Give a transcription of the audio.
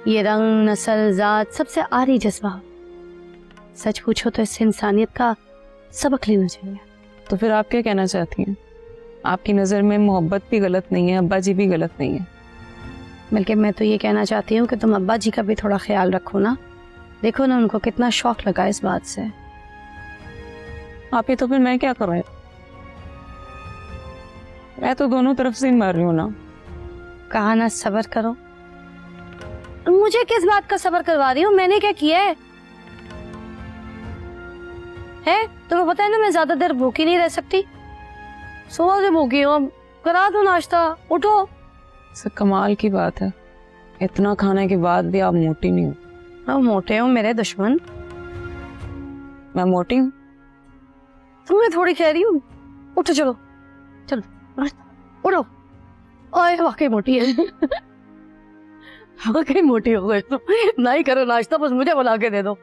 ये रंग, नस्ल, जात सबसे आरी जज्बा हो। सच पूछो तो इससे इंसानियत का सबक लेना चाहिए। तो फिर आप क्या कहना चाहती हैं? आपकी नज़र में मोहब्बत भी गलत नहीं है, अब्बा जी भी गलत नहीं है। बल्कि मैं तो ये कहना चाहती हूँ कि तुम अब्बा जी का भी थोड़ा ख्याल रखो ना। देखो ना उनको कितना शौक लगा इस बात से। आप ही तो फिर मैं क्या करूँ? मैं तो दोनों तरफ से मर रही हूँ ना। कहा ना सब्र करो। मुझे किस बात का सब्र करवा रही हूँ? मैंने क्या किया है? तुम्हें पता है ना मैं ज्यादा देर भूखी नहीं रह सकती। सुबह से भूखी हूँ, करा दो नाश्ता, उठो। सर कमाल की बात है, इतना खाने के बाद भी आप मोटी नहीं हो। अब मोटे हो मेरे दुश्मन। मैं मोटी हूँ? तुम्हें थोड़ी कह रही हूँ। उठो, चलो चलो उठो। ओए वाकई मोटी है। वाकई मोटी हो गई तुम। नहीं करो नाश्ता, बस मुझे बना के दे दो।